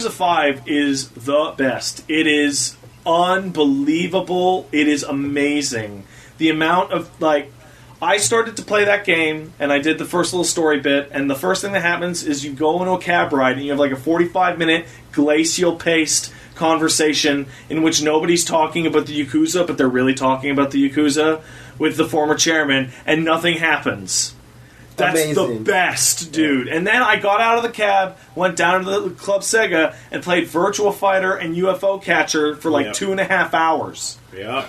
Yakuza 5 is the best. It is unbelievable. It is amazing. The amount of, I started to play that game, and I did the first little story bit, and the first thing that happens is you go into a cab ride, and you have a 45-minute glacial-paced conversation in which nobody's talking about the Yakuza, but they're really talking about the Yakuza with the former chairman, and nothing happens. That's amazing. The best, dude. And then I got out of the cab, went down to the Club Sega, and played Virtua Fighter and UFO Catcher for 2.5 hours. Yeah.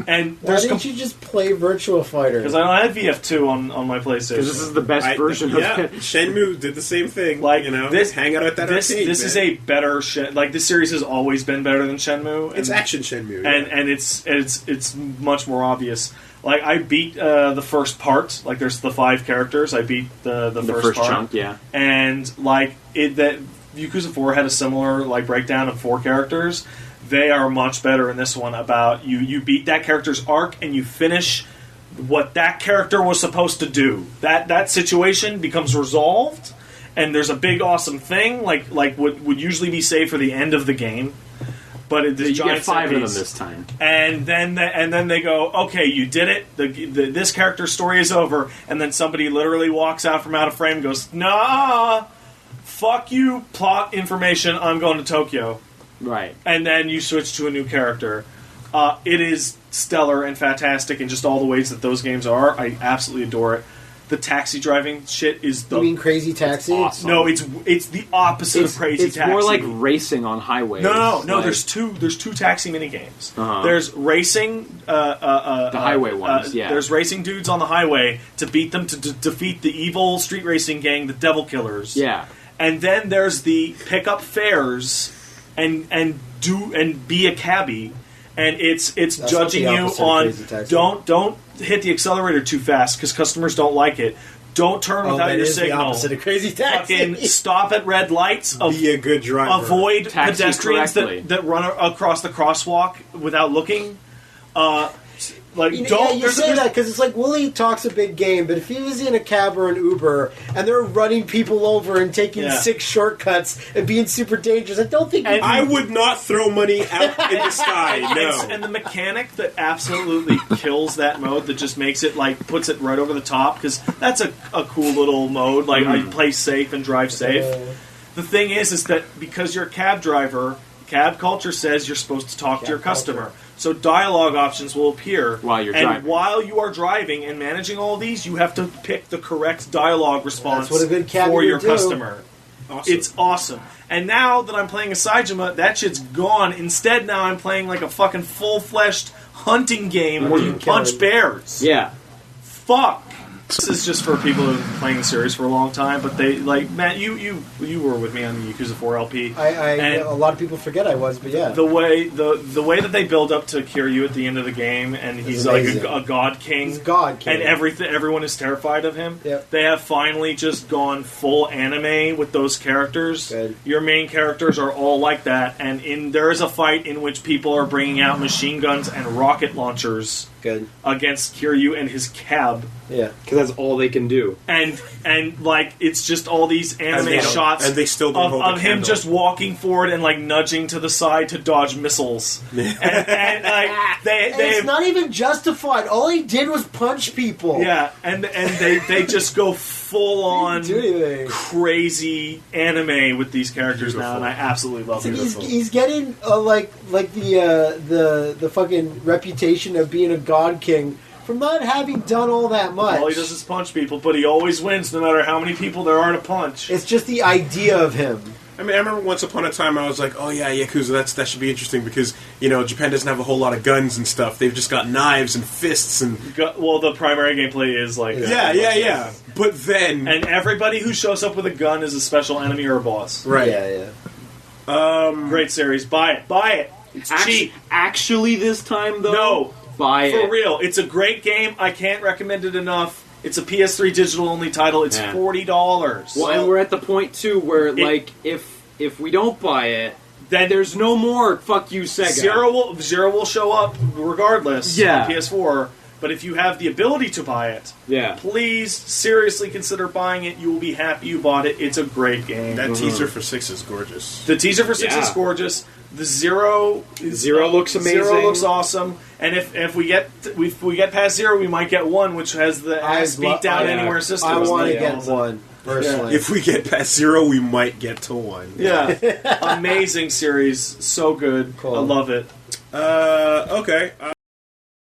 And why didn't you just play Virtua Fighter? Because I don't have VF2 on my PlayStation. Because this is the best version of it. Shenmue did the same thing. This, hang out at that arcade. This is a better this series has always been better than Shenmue. It's action Shenmue, and it's much more obvious. I beat the first part. There's the 5 characters. I beat the first part. Chunk, yeah. And that Yakuza 4 had a similar breakdown of 4 characters. They are much better in this one about you beat that character's arc and you finish what that character was supposed to do. That situation becomes resolved, and there's a big awesome thing like would usually be saved for the end of the game. But you get 5 of them this time, and then they go, okay, you did it. This character's story is over, and then somebody literally walks out from out of frame and goes, nah, fuck you, plot information. I'm going to Tokyo. Right. And then you switch to a new character. It is stellar and fantastic in just all the ways that those games are. I absolutely adore it. The taxi driving shit is the... You mean Crazy Taxi? Awesome. No, it's the opposite of Crazy Taxi. It's more like racing on highways. No. There's two taxi minigames. Uh-huh. There's racing... the highway ones, yeah. There's racing dudes on the highway to beat them, to defeat the evil street racing gang, the Devil Killers. Yeah. And then there's the pick up fares... And be a cabbie, and it's judging you on don't hit the accelerator too fast because customers don't like it. Don't turn without your signal. The opposite of Crazy Taxi. Fucking stop at red lights. Be a good driver. Avoid pedestrians that run across the crosswalk without looking. You say that because it's Willie talks a big game, but if he was in a cab or an Uber and they're running people over and taking 6 shortcuts and being super dangerous, I don't think... I would not throw money out in the sky, no. And the mechanic that absolutely kills that mode, that just makes it, puts it right over the top, because that's a cool little mode, I play safe and drive safe. The thing is that because you're a cab driver, cab culture says you're supposed to talk to your customer. So dialogue options will appear while you're driving. And while you are driving and managing all these, you have to pick the correct dialogue response for your customer. Awesome. It's awesome. And now that I'm playing a Saejima, that shit's gone. Instead, now I'm playing a fucking full-fleshed hunting game where you punch bears. Yeah. Fuck. This is just for people who've been playing the series for a long time, but they Matt, you were with me on the Yakuza 4 LP. A lot of people forget I was, but yeah. The way that they build up to Kiryu at the end of the game, and he's a god king. He's God King. And everyone is terrified of him. Yep. They have finally just gone full anime with those characters. Good. Your main characters are all like that, and there is a fight in which people are bringing out machine guns and rocket launchers against Kiryu and his cab. Yeah, because that's all they can do. And it's just all these anime shots and they still don't hold of the him candle. just walking forward and nudging to the side to dodge missiles. and it's not even justified. All he did was punch people. Yeah, and they just go full on crazy anime with these characters now, and I absolutely love it. He's getting the fucking reputation of being a god king from not having done all that much. All he does is punch people, but he always wins no matter how many people there are to punch. It's just the idea of him. I remember once upon a time I was like, oh yeah, Yakuza, that should be interesting because, Japan doesn't have a whole lot of guns and stuff. They've just got knives and fists and... the primary gameplay is Yeah. But then... And everybody who shows up with a gun is a special enemy or a boss. Right. Yeah. Great series. Buy it. It's cheap. Actually this time, though? No. Buy it. For real. It's a great game. I can't recommend it enough. It's a PS3 digital-only title. It's $40. Well, and we're at the point, too, where, if we don't buy it, then there's no more fuck you, Sega. Zero will show up regardless on PS4. But if you have the ability to buy it, please seriously consider buying it. You will be happy you bought it. It's a great game. That teaser for 6 is gorgeous. The teaser for 6 is gorgeous. The Zero looks amazing. Zero looks awesome. And if we get past 0, we might get 1, which has the ass beat down anywhere system. I want to get 1 personally. If we get past 0, we might get to 1. Yeah, amazing series, so good. Cool. I love it. Okay.